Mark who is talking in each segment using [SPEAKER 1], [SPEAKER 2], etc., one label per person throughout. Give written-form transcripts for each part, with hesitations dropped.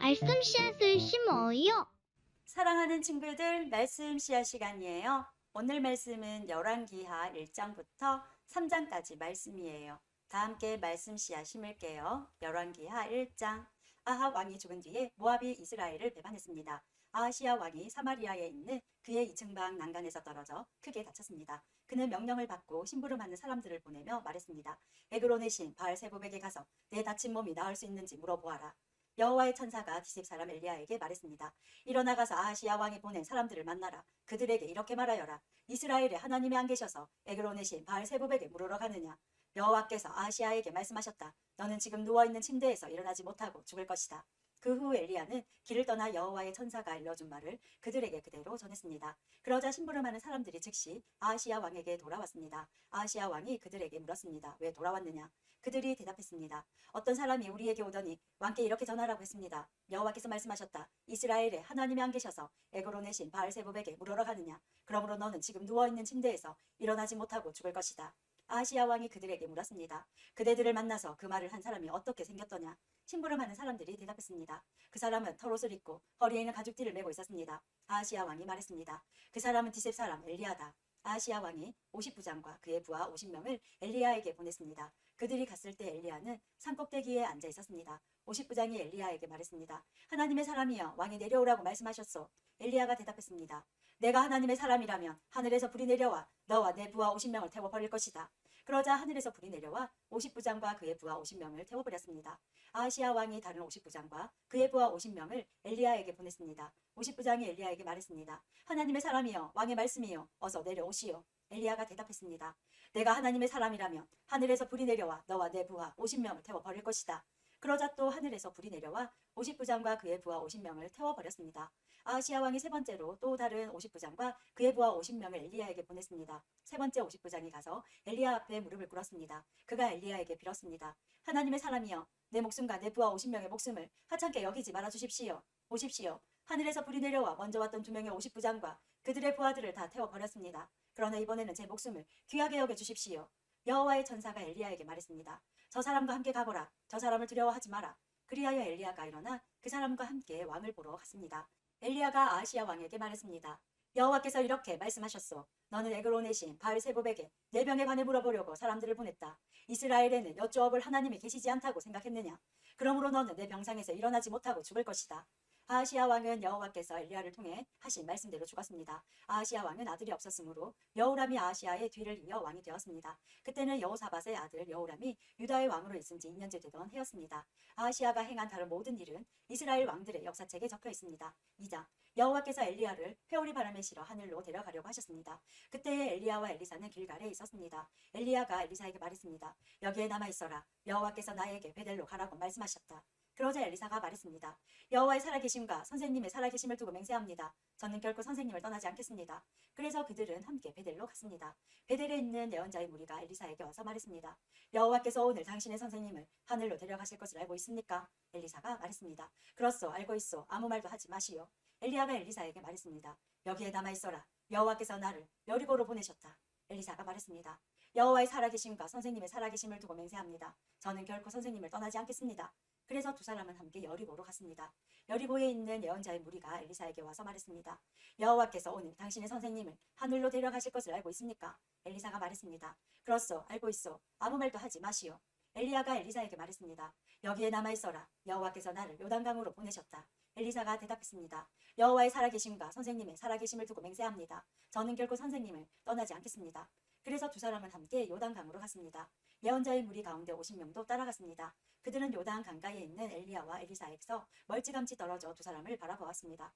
[SPEAKER 1] 말씀 씨앗을 심어요.
[SPEAKER 2] 사랑하는 친구들, 말씀 씨앗 시간이에요. 오늘 말씀은 열왕기하 1장부터 3장까지 말씀이에요. 다 함께 말씀 씨앗 심을게요. 열왕기하 1장. 아합 왕이 죽은 뒤에 모압이 이스라엘을 배반했습니다. 아하시야 왕이 사마리아에 있는 그의 이층방 난간에서 떨어져 크게 다쳤습니다. 그는 명령을 받고 심부름하는 사람들을 보내며 말했습니다. 에그론의 신 바알세붑에게 가서 내 다친 몸이 나을 수 있는지 물어보아라. 여호와의 천사가 디셉 사람 엘리야에게 말했습니다. 일어나가서 아하시야 왕이 보낸 사람들을 만나라. 그들에게 이렇게 말하여라. 이스라엘에 하나님이 안 계셔서 에그론의 신 바알세붑에게 물으러 가느냐. 여호와께서 아하시야에게 말씀하셨다. 너는 지금 누워있는 침대에서 일어나지 못하고 죽을 것이다. 그 후 엘리야는 길을 떠나 여호와의 천사가 알려준 말을 그들에게 그대로 전했습니다. 그러자 심부름하는 사람들이 즉시 아하시야 왕에게 돌아왔습니다. 아하시야 왕이 그들에게 물었습니다. 왜 돌아왔느냐? 그들이 대답했습니다. 어떤 사람이 우리에게 오더니 왕께 이렇게 전하라고 했습니다. 여호와께서 말씀하셨다. 이스라엘에 하나님이 안 계셔서 에그론의 신 바알세붑에게 물으러 가느냐? 그러므로 너는 지금 누워있는 침대에서 일어나지 못하고 죽을 것이다. 아하시야 왕이 그들에게 물었습니다. 그대들을 만나서 그 말을 한 사람이 어떻게 생겼더냐? 심부름하는 사람들이 대답했습니다. 그 사람은 털옷을 입고 허리에는 가죽띠를 메고 있었습니다. 아하시야 왕이 말했습니다. 그 사람은 디셉 사람 엘리야다. 아하시야 왕이 50부장과 그의 부하 50명을 엘리야에게 보냈습니다. 그들이 갔을 때 엘리야는 산꼭대기에 앉아 있었습니다. 50부장이 엘리야에게 말했습니다. 하나님의 사람이여, 왕이 내려오라고 말씀하셨소. 엘리야가 대답했습니다. 내가 하나님의 사람이라면 하늘에서 불이 내려와 너와 내 부하 50명을 태워버릴 것이다. 그러자 하늘에서 불이 내려와 50부장과 그의 부하 50명을 태워버렸습니다. 아하시야 왕이 다른 50부장과 그의 부하 50명을 엘리야에게 보냈습니다. 50부장이 엘리야에게 말했습니다. 하나님의 사람이여, 왕의 말씀이요, 어서 내려오시오. 엘리야가 대답했습니다. 내가 하나님의 사람이라면 하늘에서 불이 내려와 너와 내 부하 50명을 태워버릴 것이다. 그러자 또 하늘에서 불이 내려와 50부장과 그의 부하 50명을 태워버렸습니다. 아하시야 왕이 세 번째로 또 다른 50부장과 그의 부하 50명을 엘리야에게 보냈습니다. 세 번째 50부장이 가서 엘리야 앞에 무릎을 꿇었습니다. 그가 엘리야에게 빌었습니다. 하나님의 사람이여, 내 목숨과 내 부하 50명의 목숨을 하찮게 여기지 말아 주십시오. 보십시오. 하늘에서 불이 내려와 먼저 왔던 2명의 50부장과 그들의 부하들을 다 태워버렸습니다. 그러나 이번에는 제 목숨을 귀하게 여겨 주십시오. 여호와의 천사가 엘리야에게 말했습니다. 저 사람과 함께 가보라. 저 사람을 두려워하지 마라. 그리하여 엘리야가 일어나 그 사람과 함께 왕을 보러 갔습니다. 엘리야가 아하시야 왕에게 말했습니다. 여호와께서 이렇게 말씀하셨소. 너는 에그론의 신 바알세붑에게 내 병에 관해 물어보려고 사람들을 보냈다. 이스라엘에는 여쭈어볼 하나님이 계시지 않다고 생각했느냐? 그러므로 너는 내 병상에서 일어나지 못하고 죽을 것이다. 아하시야 왕은 여호와께서 엘리야를 통해 하신 말씀대로 죽었습니다. 아하시야 왕은 아들이 없었으므로 여호람이 아하시야의 뒤를 이어 왕이 되었습니다. 그때는 여호사밧의 아들 여호람이 유다의 왕으로 있은 지 2년째 되던 해였습니다. 아하시야가 행한 다른 모든 일은 이스라엘 왕들의 역사책에 적혀 있습니다. 2장. 여호와께서 엘리야를 회오리 바람에 실어 하늘로 데려가려고 하셨습니다. 그때에 엘리야와 엘리사는 길갈에 있었습니다. 엘리야가 엘리사에게 말했습니다. 여기에 남아있어라. 여호와께서 나에게 베델로 가라고 말씀하셨다. 그러자 엘리사가 말했습니다. 여호와의 살아계심과 선생님의 살아계심을 두고 맹세합니다. 저는 결코 선생님을 떠나지 않겠습니다. 그래서 그들은 함께 베델로 갔습니다. 베델에 있는 예언자의 무리가 엘리사에게 와서 말했습니다. 여호와께서 오늘 당신의 선생님을 하늘로 데려가실 것을 알고 있습니까? 엘리사가 말했습니다. 그렇소, 알고 있소. 아무 말도 하지 마시오. 엘리야가 엘리사에게 말했습니다. 여기에 남아있어라. 여호와께서 나를 여리고로 보내셨다. 엘리사가 말했습니다. 여호와의 살아계심과 선생님의 살아계심을 두고 맹세합니다. 저는 결코 선생님을 떠나지 않겠습니다. 그래서 두 사람은 함께 여리고로 갔습니다. 여리고에 있는 예언자의 무리가 엘리사에게 와서 말했습니다. 여호와께서 오늘 당신의 선생님을 하늘로 데려가실 것을 알고 있습니까? 엘리사가 말했습니다. 그렇소, 알고 있소. 아무 말도 하지 마시오. 엘리야가 엘리사에게 말했습니다. 여기에 남아있어라. 여호와께서 나를 요단강으로 보내셨다. 엘리사가 대답했습니다. 여호와의 살아계심과 선생님의 살아계심을 두고 맹세합니다. 저는 결코 선생님을 떠나지 않겠습니다. 그래서 두 사람은 함께 요단강으로 갔습니다. 예언자의 무리 가운데 50명도 따라갔습니다. 그들은 요단 강가에 있는 엘리야와 엘리사에게서 멀찌감치 떨어져 두 사람을 바라보았습니다.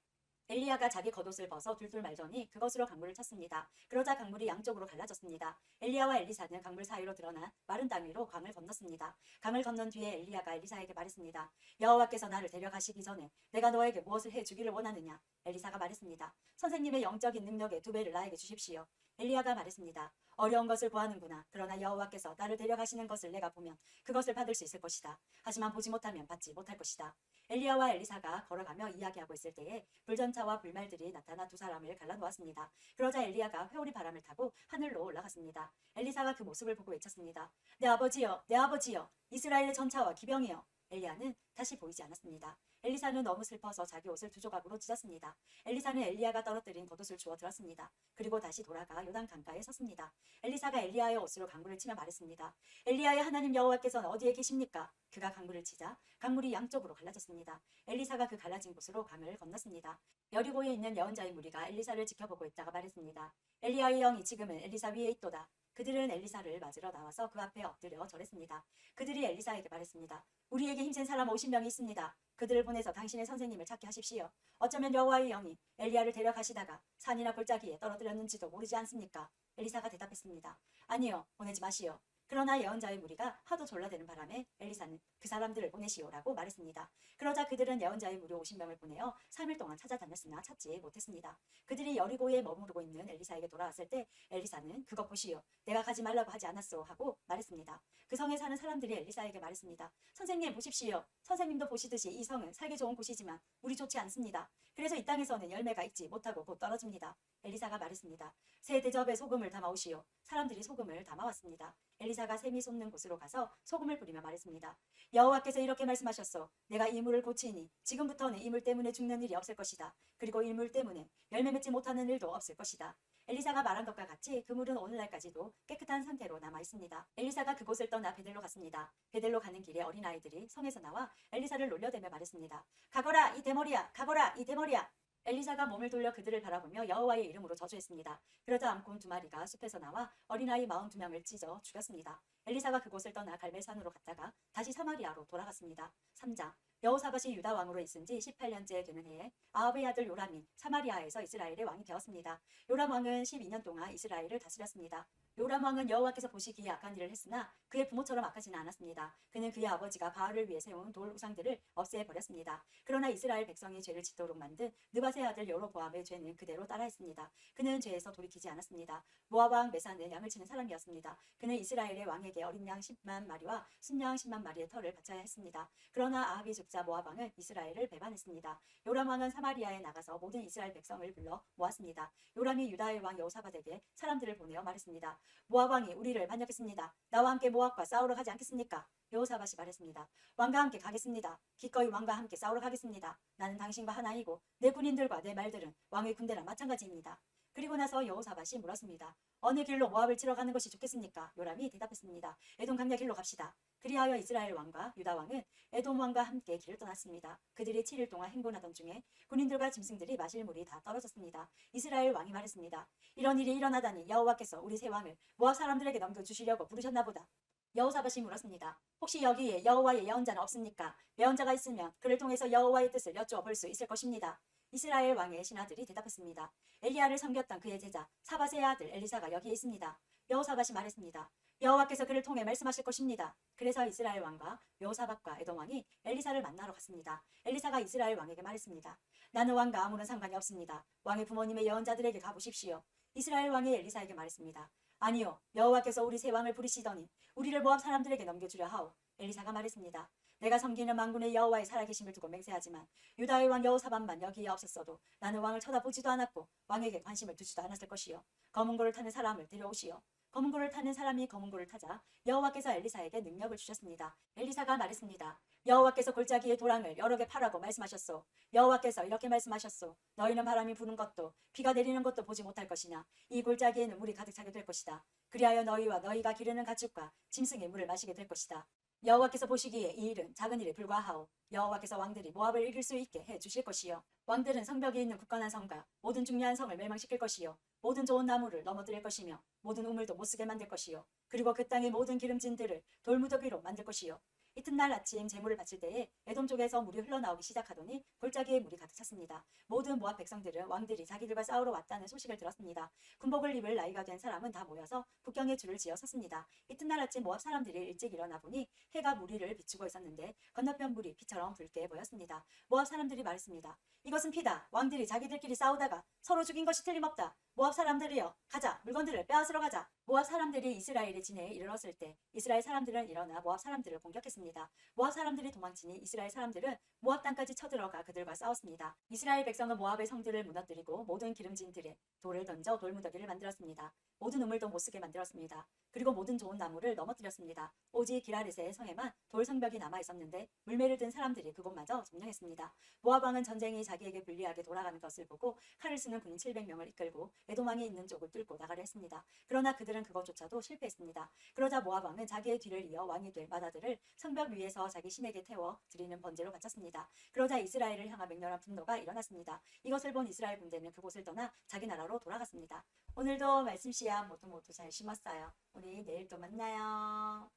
[SPEAKER 2] 엘리야가 자기 겉옷을 벗어 둘둘 말더니 그것으로 강물을 찼습니다. 그러자 강물이 양쪽으로 갈라졌습니다. 엘리야와 엘리사는 강물 사이로 드러난 마른 땅 위로 강을 건넜습니다. 강을 건넌 뒤에 엘리야가 엘리사에게 말했습니다. 여호와께서 나를 데려가시기 전에 내가 너에게 무엇을 해주기를 원하느냐? 엘리사가 말했습니다. 선생님의 영적인 능력의 2배를 나에게 주십시오. 엘리야가 말했습니다. 어려운 것을 구하는구나. 그러나 여호와께서 나를 데려가시는 것을 내가 보면 그것을 받을 수 있을 것이다. 하지만 보지 못하면 받지 못할 것이다. 엘리야와 엘리사가 걸어가며 이야기하고 있을 때에 불전차와 불말들이 나타나 두 사람을 갈라놓았습니다. 그러자 엘리야가 회오리 바람을 타고 하늘로 올라갔습니다. 엘리사가 그 모습을 보고 외쳤습니다. 내 아버지여, 내 아버지여, 이스라엘의 전차와 기병이여. 엘리야는 다시 보이지 않았습니다. 엘리사는 너무 슬퍼서 자기 옷을 두 조각으로 찢었습니다. 엘리사는 엘리야가 떨어뜨린 겉옷을 주워 들었습니다. 그리고 다시 돌아가 요단 강가에 섰습니다. 엘리사가 엘리야의 옷으로 강물을 치며 말했습니다. 엘리야의 하나님 여호와께서는 어디에 계십니까? 그가 강물을 치자 강물이 양쪽으로 갈라졌습니다. 엘리사가 그 갈라진 곳으로 강을 건넜습니다. 여리고에 있는 예언자의 무리가 엘리사를 지켜보고 있다가 말했습니다. 엘리야의 영이 지금은 엘리사 위에 있도다. 그들은 엘리사를 맞으러 나와서 그 앞에 엎드려 절했습니다. 그들이 엘리사에게 말했습니다. 우리에게 힘센 사람 50명이 있습니다. 그들을 보내서 당신의 선생님을 찾게 하십시오. 어쩌면 여호와의 영이 엘리야를 데려가시다가 산이나 골짜기에 떨어뜨렸는지도 모르지 않습니까? 엘리사가 대답했습니다. 아니요, 보내지 마시오. 그러나 예언자의 무리가 하도 졸라대는 바람에 엘리사는 그 사람들을 보내시오라고 말했습니다. 그러자 그들은 예언자의 무리 50명을 보내어 3일 동안 찾아다녔으나 찾지 못했습니다. 그들이 여리고에 머무르고 있는 엘리사에게 돌아왔을 때 엘리사는 그것 보시오. 내가 가지 말라고 하지 않았소 하고 말했습니다. 그 성에 사는 사람들이 엘리사에게 말했습니다. 선생님 보십시오. 선생님도 보시듯이 이 성은 살기 좋은 곳이지만 물이 좋지 않습니다. 그래서 이 땅에서는 열매가 익지 못하고 곧 떨어집니다. 엘리사가 말했습니다. 새 대접에 소금을 담아오시오. 사람들이 소금을 담아왔습니다. 엘리사가 샘이 솟는 곳으로 가서 소금을 뿌리며 말했습니다. 여호와께서 이렇게 말씀하셨소. 내가 이 물을 고치니 지금부터는 이 물 때문에 죽는 일이 없을 것이다. 그리고 이 물 때문에 열매 맺지 못하는 일도 없을 것이다. 엘리사가 말한 것과 같이 그 물은 오늘날까지도 깨끗한 상태로 남아 있습니다. 엘리사가 그곳을 떠나 베델로 갔습니다. 베델로 가는 길에 어린아이들이 성에서 나와 엘리사를 놀려대며 말했습니다. 가거라 이 대머리야, 가거라 이 대머리야. 엘리사가 몸을 돌려 그들을 바라보며 여호와의 이름으로 저주했습니다. 그러자 암곰 2마리가 숲에서 나와 어린아이 42명을 찢어 죽였습니다. 엘리사가 그곳을 떠나 갈멜산으로 갔다가 다시 사마리아로 돌아갔습니다. 3장 여호사밧이 유다 왕으로 있은 지 18년째 되는 해에 아합의 아들 요람이 사마리아에서 이스라엘의 왕이 되었습니다. 요람 왕은 12년 동안 이스라엘을 다스렸습니다. 요람 왕은 여호와께서 보시기에 악한 일을 했으나 그의 부모처럼 악하지는 않았습니다. 그는 그의 아버지가 바알을 위해 세운 돌 우상들을 없애버렸습니다. 그러나 이스라엘 백성이 죄를 짓도록 만든 느밧의 아들 여로보암의 죄는 그대로 따라했습니다. 그는 죄에서 돌이키지 않았습니다. 모압 왕 메사는 양을 치는 사람이었습니다. 그는 이스라엘의 왕에게 어린 양 10만 마리와 순양 10만 마리의 털을 바쳐야 했습니다. 그러나 아합이 죽자 모압 왕은 이스라엘을 배반했습니다. 요람 왕은 사마리아에 나가서 모든 이스라엘 백성을 불러 모았습니다. 요람이 유다의 왕 여호사밧에게 사람들을 보내어 말했습니다. 모압 왕이 우리를 반역했습니다. 나와 함께 모압과 싸우러 가지 않겠습니까? 여호사밧이 말했습니다. 왕과 함께 가겠습니다. 기꺼이 왕과 함께 싸우러 가겠습니다. 나는 당신과 하나이고 내 군인들과 내 말들은 왕의 군대랑 마찬가지입니다. 그리고 나서 여호사밧이 물었습니다. 어느 길로 모압을 치러 가는 것이 좋겠습니까? 요람이 대답했습니다. 에돔 강야 길로 갑시다. 그리하여 이스라엘 왕과 유다 왕은 에돔 왕과 함께 길을 떠났습니다. 그들이 7일 동안 행군하던 중에 군인들과 짐승들이 마실 물이 다 떨어졌습니다. 이스라엘 왕이 말했습니다. 이런 일이 일어나다니 여호와께서 우리 세 왕을 모압 사람들에게 넘겨주시려고 부르셨나 보다. 여호사밧이 물었습니다. 혹시 여기에 여호와의 예언자는 없습니까? 예언자가 있으면 그를 통해서 여호와의 뜻을 여쭈어 볼 수 있을 것입니다. 이스라엘 왕의 신하들이 대답했습니다. 엘리야를 섬겼던 그의 제자 사밧의 아들 엘리사가 여기에 있습니다. 여호사밧이 말했습니다. 여호와께서 그를 통해 말씀하실 것입니다. 그래서 이스라엘 왕과 여호사밧과 에돔 왕이 엘리사를 만나러 갔습니다. 엘리사가 이스라엘 왕에게 말했습니다. 나는 왕과 아무런 상관이 없습니다. 왕의 부모님의 예언자들에게 가보십시오. 이스라엘 왕이 엘리사에게 말했습니다. 아니요, 여호와께서 우리 세 왕을 부리시더니 우리를 모압 사람들에게 넘겨주려 하오. 엘리사가 말했습니다. 내가 섬기는 만군의 여호와의 살아계심을 두고 맹세하지만 유다의 왕 여호사밧만 여기에 없었어도 나는 왕을 쳐다보지도 않았고 왕에게 관심을 두지도 않았을 것이요. 검은 고를 타는 사람을 데려오시오. 검은 고를 타는 사람이 검은 고를 타자 여호와께서 엘리사에게 능력을 주셨습니다. 엘리사가 말했습니다. 여호와께서 골짜기의 도랑을 여러 개 파라고 말씀하셨소. 여호와께서 이렇게 말씀하셨소. 너희는 바람이 부는 것도 비가 내리는 것도 보지 못할 것이냐. 이 골짜기에는 물이 가득 차게 될 것이다. 그리하여 너희와 너희가 기르는 가축과 짐승의 물을 마시게 될 것이다. 여호와께서 보시기에 이 일은 작은 일에 불과하오. 여호와께서 왕들이 모압을 이길 수 있게 해 주실 것이요. 왕들은 성벽이 있는 굳건한 성과 모든 중요한 성을 멸망시킬 것이요. 모든 좋은 나무를 넘어뜨릴 것이며 모든 우물도 못쓰게 만들 것이요. 그리고 그 땅의 모든 기름진들을 돌무더기로 만들 것이요. 이튿날 아침 제물을 바칠 때에 에돔 쪽에서 물이 흘러나오기 시작하더니 골짜기에 물이 가득 찼습니다. 모든 모압 백성들은 왕들이 자기들과 싸우러 왔다는 소식을 들었습니다. 군복을 입을 나이가 된 사람은 다 모여서 국경에 줄을 지어 섰습니다. 이튿날 아침 모압 사람들이 일찍 일어나 보니 해가 무리를 비추고 있었는데 건너편 물이 피처럼 붉게 보였습니다. 모압 사람들이 말했습니다. 이것은 피다. 왕들이 자기들끼리 싸우다가 서로 죽인 것이 틀림없다. 모압 사람들이여 가자 물건들을 빼앗으러 가자. 모압 사람들이 이스라엘의 진해에 이르렀을 때 이스라엘 사람들은 일어나 모압 사람들을 공격했습니다. 모압 사람들이 도망치니 이스라엘 사람들은 모압 땅까지 쳐들어가 그들과 싸웠습니다. 이스라엘 백성은 모압의 성들을 무너뜨리고 모든 기름진 들에 돌을 던져 돌무더기를 만들었습니다. 모든 우물도 못쓰게 만들었습니다. 그리고 모든 좋은 나무를 넘어뜨렸습니다. 오직 기라렛의 성에만 돌 성벽이 남아 있었는데 물매를 든 사람들이 그곳마저 점령했습니다. 모압 왕은 전쟁이 자기에게 불리하게 돌아가는 것을 보고 칼을 쓰는 군인 700명을 이끌고 에돔왕이 있는 쪽을 뚫고 나가려 했습니다. 그러나 그들은 그것조차도 실패했습니다. 그러자 모압 왕은 자기의 뒤를 이어 왕이 될 마다들을 성벽 위에서 자기 신에게 태워 드리는 번제로 바쳤습니다. 그러자 이스라엘을 향한 맹렬한 분노가 일어났습니다. 이것을 본 이스라엘 군대는 그곳을 떠나 자기 나라로 돌아갔습니다. 오늘도 말씀 씨앗 모두 잘 심었어요. 우리 내일 또 만나요.